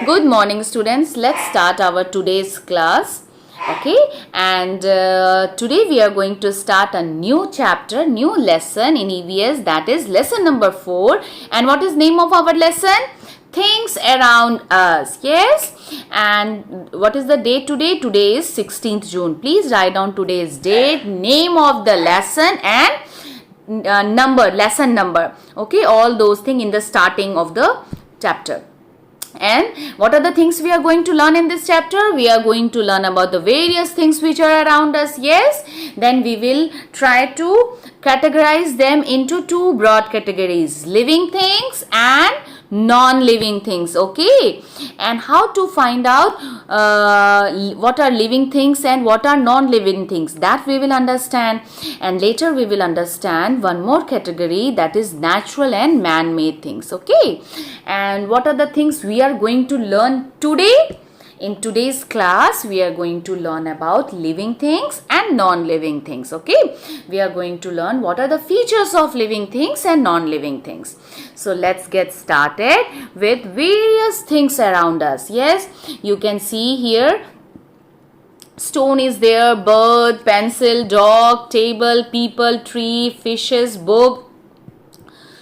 Good morning, students. Let's start our today's class. Okay, and today we are going to start a new chapter, new lesson in EVS, that is lesson number 4. And what is name of our lesson? Things around us. Yes, and what is the date today? Today is 16th June. Please write down today's date, name of the lesson, and lesson number. Okay, all those things in the starting of the chapter. And what are the things we are going to learn in this chapter? We are going to learn about the various things which are around us. Yes, then we will try to categorize them into two broad categories: living things and non-living things. Okay, and how to find out what are living things and what are non-living things, that we will understand. And later we will understand one more category, that is natural and man-made things. Okay, and what are the things we are going to learn today? In today's class, we are going to learn about living things and non-living things. Okay, we are going to learn what are the features of living things and non-living things. So let's get started with various things around us. Yes, you can see here stone is there, bird, pencil, dog, table, people, tree, fishes, book,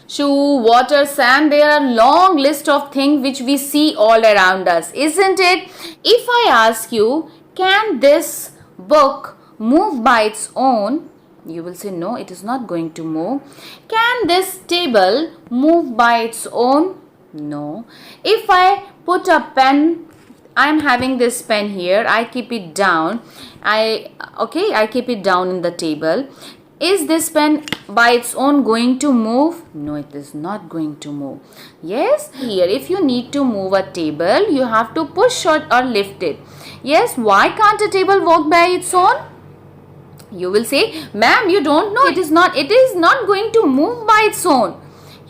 shoe, water, sand. There are long list of things which we see all around us, isn't it? If I ask you, can this book move by its own? You will say no, it is not going to move. Can this table move by its own? No. If I put a pen, I am having this pen here, I keep it down. I keep it down in the table. Is this pen by its own going to move? No, it is not going to move. Yes, here if you need to move a table, you have to push or lift it. Yes, why can't a table walk by its own? You will say, ma'am, you don't know. It is not going to move by its own.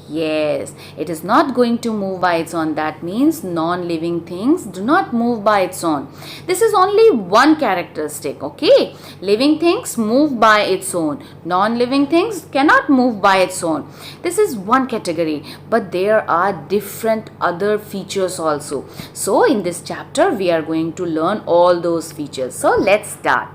Yes, it is not going to move by its own. That means non-living things do not move by its own. This is only one characteristic. Okay, living things move by its own. Non-living things cannot move by its own. This is one category, but there are different other features also. So in this chapter, we are going to learn all those features. So let's start.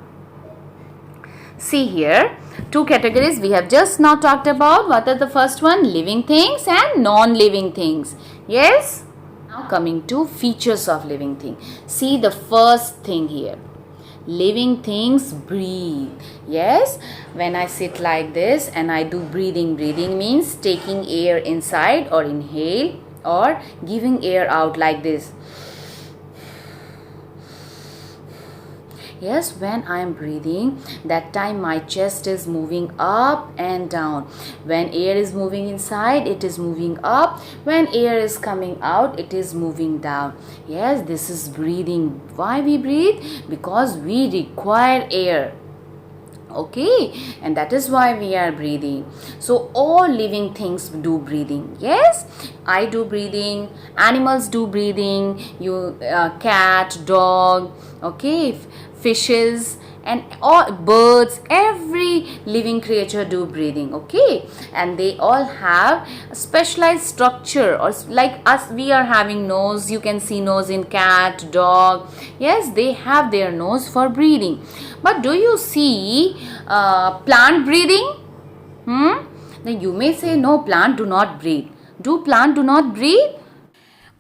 See here, two categories we have just now talked about. What are the first one? Living things and non-living things. Yes. Now coming to features of living thing. See the first thing here. Living things breathe. Yes, when I sit like this and I do breathing. Breathing means taking air inside or inhale, or giving air out like this. Yes, when I am breathing, that time my chest is moving up and down. When air is moving inside, it is moving up. When air is coming out, it is moving down. Yes, this is breathing. Why we breathe? Because we require air. Okay, and that is why we are breathing. So all living things do breathing. Yes, I do breathing, animals do breathing, cat, dog, okay, fishes, and all birds, every living creature do breathing. Okay, and they all have a specialized structure, or like us, we are having nose. You can see nose in cat, dog. Yes, they have their nose for breathing. But do you see plant breathing? Then you may say, no, plant do not breathe. Do plant do not breathe?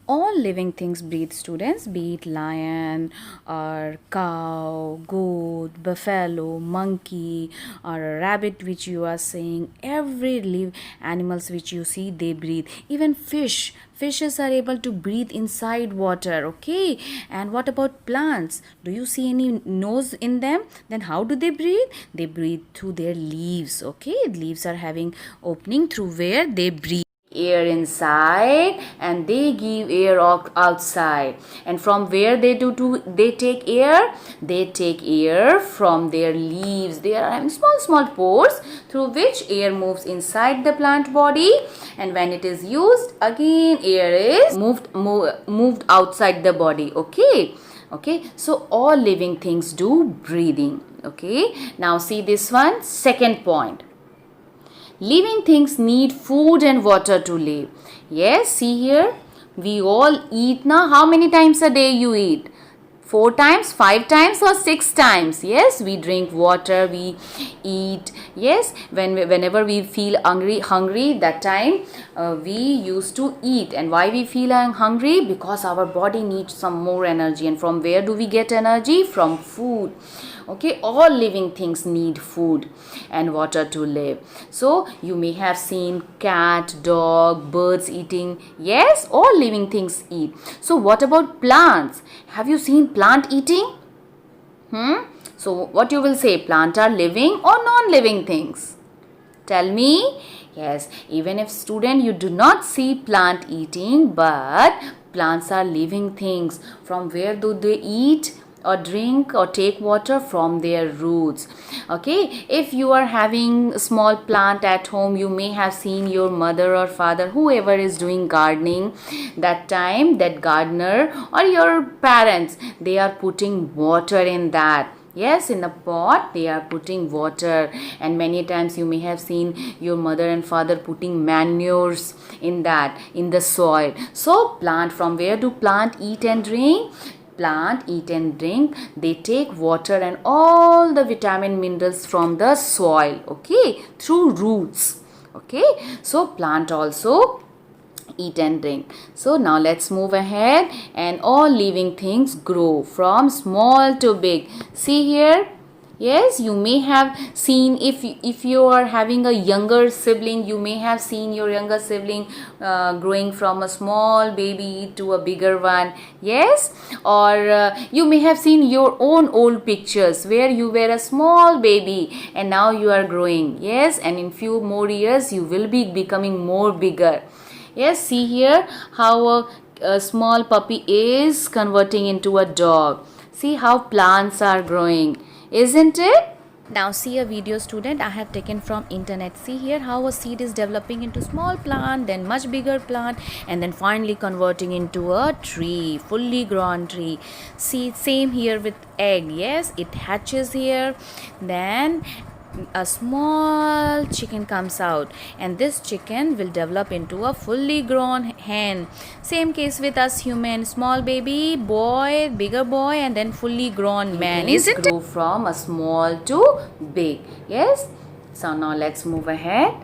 All living things breathe, students, be it lion or cow, goat, buffalo, monkey, or a rabbit which you are saying. Every live animals which you see, they breathe. Even fishes are able to breathe inside water. Okay, and what about plants? Do you see any nose in them? Then how do they breathe? They breathe through their leaves. Okay, leaves are having opening through where they breathe air inside and they give air outside. And from where they take air? They take air from their leaves. They are having small pores through which air moves inside the plant body, and when it is used, again air is moved outside the body. Okay, so all living things do breathing. Okay, now see this one, second point. Living things need food and water to live. Yes, see here, We all eat now. How many times a day you eat? 4 times, 5 times, or 6 times? Yes, we drink water, we eat. Yes, whenever we feel hungry, that time we used to eat. And why we feel hungry? Because our body needs some more energy. And from where do we get energy? From food. Okay, all living things need food and water to live. So you may have seen cat, dog, birds eating. Yes, all living things eat. So what about plants? Have you seen plant eating? So what you will say, plant are living or non-living things? Tell me. Yes, even if student you do not see plant eating, but plants are living things. From where do they eat or drink or take water? From their roots. Okay, if you are having a small plant at home, you may have seen your mother or father, whoever is doing gardening, that time that gardener or your parents, they are putting water in that. Yes, in a pot they are putting water, and many times you may have seen your mother and father putting manures in that, in the soil. So plant, from where do plant eat and drink? Plant eat and drink, they take water and all the vitamin minerals from the soil, okay, through roots. Okay, so plant also eat and drink. So now let's move ahead. And all living things grow from small to big. See here. Yes, you may have seen, if you are having a younger sibling, you may have seen your younger sibling growing from a small baby to a bigger one. Yes, or you may have seen your own old pictures where you were a small baby and now you are growing. Yes, and in few more years you will be becoming more bigger. Yes, see here how a small puppy is converting into a dog. See how plants are growing, isn't it? Now see a video, student, I have taken from internet. See here how a seed is developing into small plant, then much bigger plant, and then finally converting into a tree, fully grown tree. See, same here with egg. Yes, it hatches here, then a small chicken comes out, and this chicken will develop into a fully grown hen. Same case with us human, small baby, boy, bigger boy, and then fully grown man. Isn't it? Grow from a small to big. Yes, so now let's move ahead.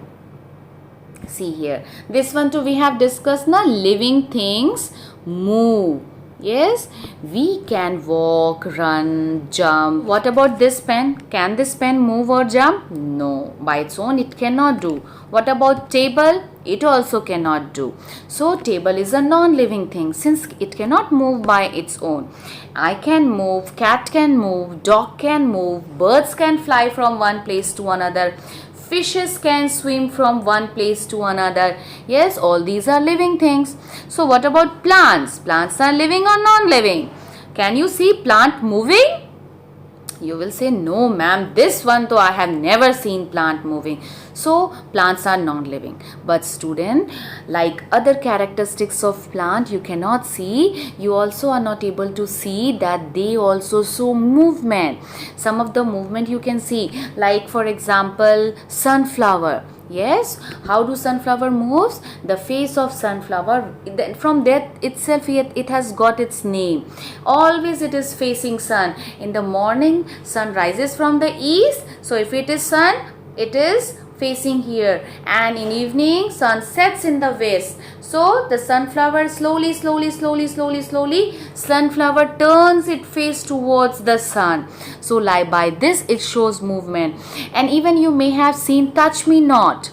See here, this one too we have discussed now. Living things move. Yes, we can walk, run, jump. What about this pen? Can this pen move or jump? No, by its own it cannot do. What about table? It also cannot do. So table is a non-living thing since it cannot move by its own. I can move, cat can move, dog can move, birds can fly from one place to another. Fishes can swim from one place to another. Yes, all these are living things. So what about plants? Plants are living or non-living? Can you see plant moving? You will say, no ma'am, this one though I have never seen plant moving. So plants are non-living. But student, like other characteristics of plant you cannot see, you also are not able to see that they also show movement. Some of the movement you can see, like for example sunflower. Yes, how do sunflower moves? The face of sunflower, from that itself it has got its name. Always it is facing sun. In the morning sun rises from the east, so if it is sun, it is facing here, and in evening sun sets in the west. So the sunflower slowly sunflower turns its face towards the sun. So like by this it shows movement. And even you may have seen touch me not.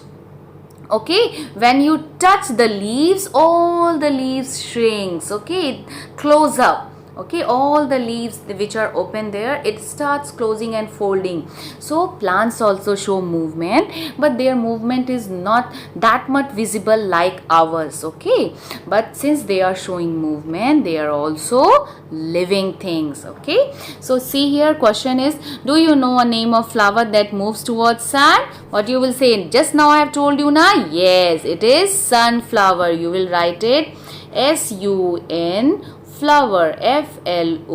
Okay, when you touch the leaves, all the leaves shrinks. Okay, close up. Okay, all the leaves which are open there, it starts closing and folding. So plants also show movement, but their movement is not that much visible like ours. Okay, but since they are showing movement, they are also living things. Okay, so see here, question is, do you know a name of flower that moves towards sun? What you will say? Just now I have told you na. Yes, it is sunflower. You will write it S-U-N flower, F-L-O-W-E-R,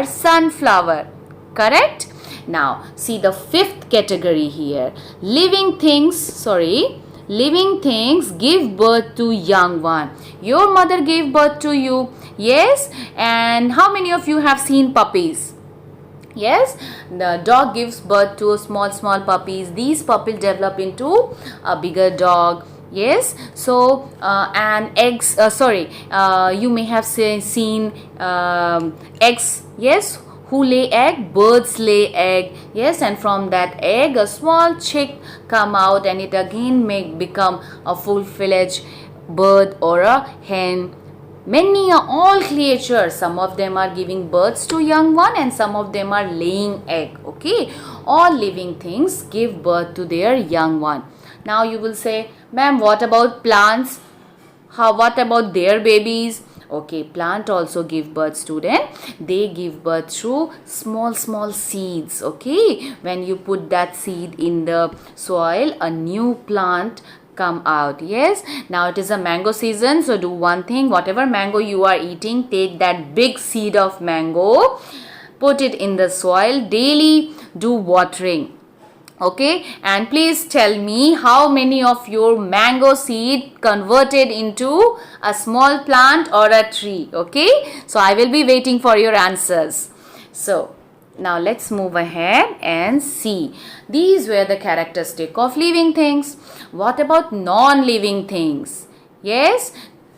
sunflower. Correct? Now see the fifth category here, living things, living things give birth to young one. Your mother gave birth to you. Yes. And how many of you have seen puppies? Yes, the dog gives birth to small puppies. These puppies develop into a bigger dog. Yes, so and eggs, you may have seen eggs. Yes, who lay egg? Birds lay egg. Yes, and from that egg a small chick come out, and it again may become a full-fledged bird or a hen. Many are all creatures. Some of them are giving births to young one, and some of them are laying egg. Okay, all living things give birth to their young one. Now you will say, ma'am, what about plants? What about their babies? Okay, plant also give birth, student. They give birth through small seeds. Okay, when you put that seed in the soil, a new plant come out. Yes, now it is a mango season, so do one thing. Whatever mango you are eating, take that big seed of mango, put it in the soil, daily do watering. Okay, and please tell me how many of your mango seed converted into a small plant or a tree. Okay, so I will be waiting for your answers. So now let's move ahead and see. These were the characteristics of living things. What about non-living things? Yes,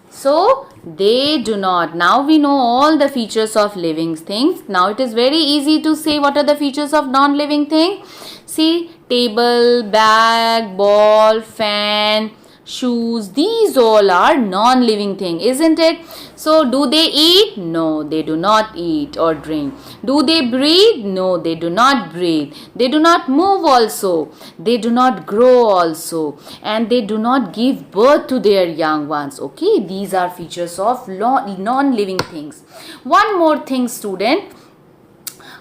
so they do not. Now we know all the features of living things. Now it is very easy to say what are the features of non-living thing. See, table, bag, ball, fan, shoes, these all are non-living thing, isn't it? So do they eat? No, they do not eat or drink. Do they breathe? No, they do not breathe. They do not move also. They do not grow also. And they do not give birth to their young ones. Okay, these are features of non-living things. One more thing, student,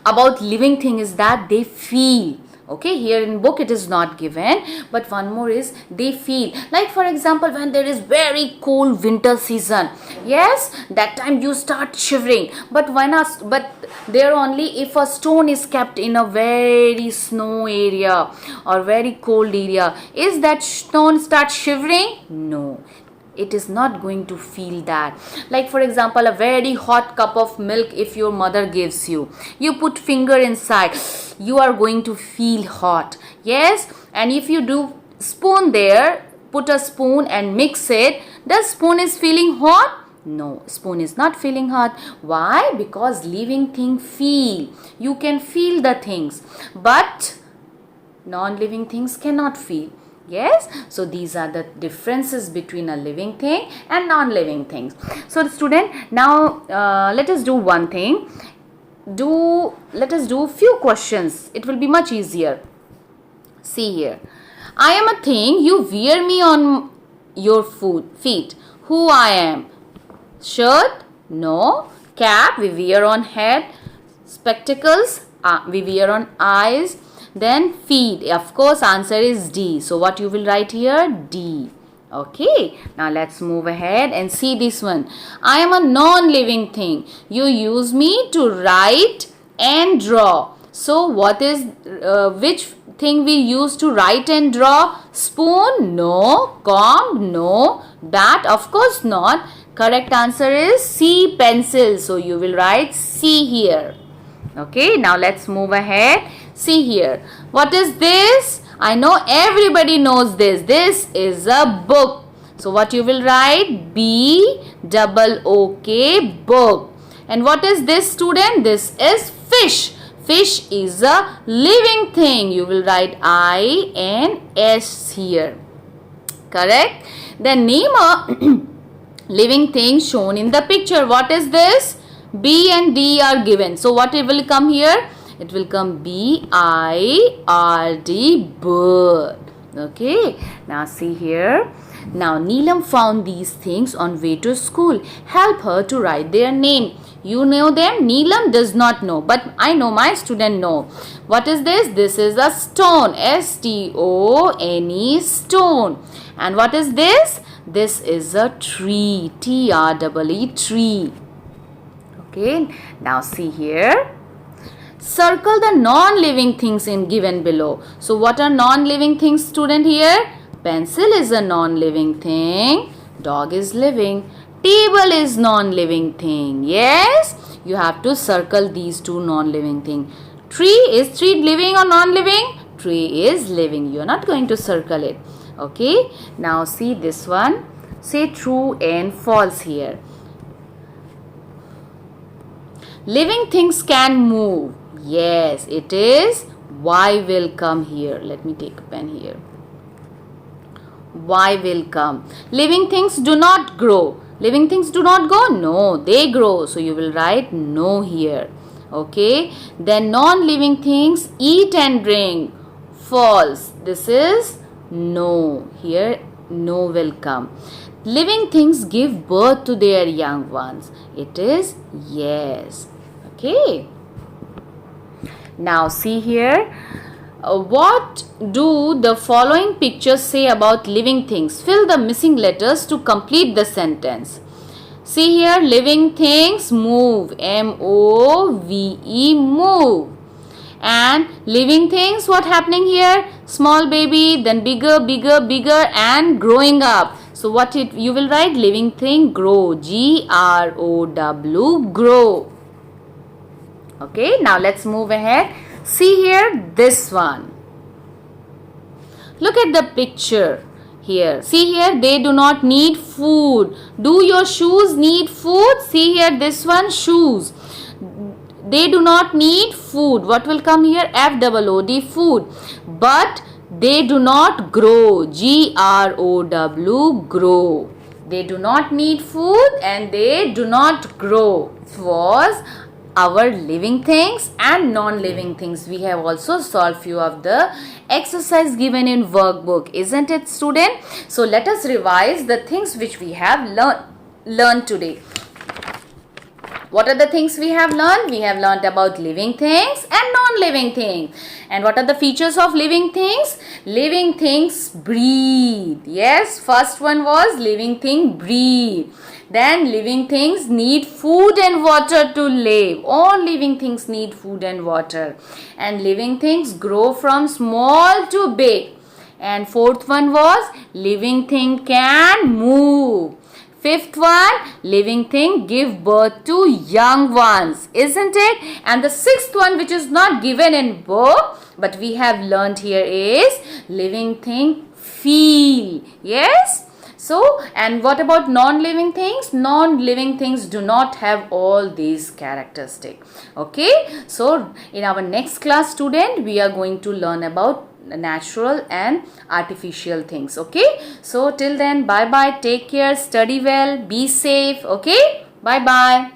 about living thing is that they feel. Okay, here in book it is not given, but one more is they feel. Like for example, when there is very cold winter season, yes, that time you start shivering. But there only if a stone is kept in a very snow area or very cold area, is that stone start shivering? No, it is not going to feel that. Like for example, a very hot cup of milk if your mother gives you, you put finger inside, you are going to feel hot. Yes, and if you do spoon there, put a spoon and mix it, the spoon is feeling hot? No, spoon is not feeling hot. Why? Because living thing feel. You can feel the things, but non-living things cannot feel. Yes, so these are the differences between a living thing and non-living things. So student, now let us do one thing. Let us do few questions. It will be much easier. See here. I am a thing. You wear me on your feet. Who I am? Shirt? No. Cap? We wear on head. Spectacles? We wear on eyes. Then feet. Of course, answer is D. So what you will write here? D. Okay, now let's move ahead and see this one. I am a non-living thing. You use me to write and draw. So what is which thing we use to write and draw? Spoon? No. Comb? No. Bat? Of course not. Correct answer is C, pencil. So you will write C here. Okay, now let's move ahead. See here. What is this? I know everybody knows this. This is a book. So what you will write? B-double-O-K, book. And what is this, student? This is fish. Fish is a living thing. You will write I-N-S here. Correct? Then name a living thing shown in the picture. What is this? B and D are given. So what it will come here? It will come B-I-R-D, bird. Okay. Now see here. Now Neelam found these things on way to school. Help her to write their name. You know them? Neelam does not know, but I know, my student know. What is this? This is a stone. S-T-O-N-E, stone. And what is this? This is a tree. T-R-E-E, tree. Okay. Now see here. Circle the non-living things in given below. So what are non-living things, student, here? Pencil is a non-living thing. Dog is living. Table is non-living thing. Yes, you have to circle these two non-living things. Is tree living or non-living? Tree is living. You are not going to circle it. Okay. Now see this one. Say true and false here. Living things can move. Yes, it is. Y will come here. Let me take a pen here. Y will come. Living things do not grow. Living things do not go? No, they grow. So you will write no here. Okay. Then non-living things eat and drink. False. This is no. Here no will come. Living things give birth to their young ones. It is yes. Okay. Now see here. What do the following pictures say about living things? Fill the missing letters to complete the sentence. See here, living things move. M-O-V-E, move. And living things, what happening here? Small baby, then bigger, bigger, bigger, and growing up. So what you will write? Living thing, grow. G-R-O-W, grow. Okay, now let's move ahead. See here, this one. Look at the picture here. See here, they do not need food. Do your shoes need food? See here, this one, shoes. They do not need food. What will come here? F-O-O-D, food. But they do not grow. G-R-O-W, grow. They do not need food and they do not grow. It was our living things and non-living things. We have also solved few of the exercise given in workbook, isn't it, student? So let us revise the things which we have learned today. What are the things we have learned? We have learned about living things and non-living things. And what are the features of living things? Living things breathe. Yes, first one was living thing breathe. Then living things need food and water to live. All living things need food and water. And living things grow from small to big. And fourth one was living thing can move. Fifth one, living thing give birth to young ones, isn't it? And the sixth one, which is not given in book, but we have learned here, is living thing feel. Yes? So, and what about non-living things? Non-living things do not have all these characteristics. Okay? So, in our next class, student, we are going to learn about natural and artificial things. Okay? So, till then, bye-bye. Take care. Study well. Be safe. Okay? Bye-bye.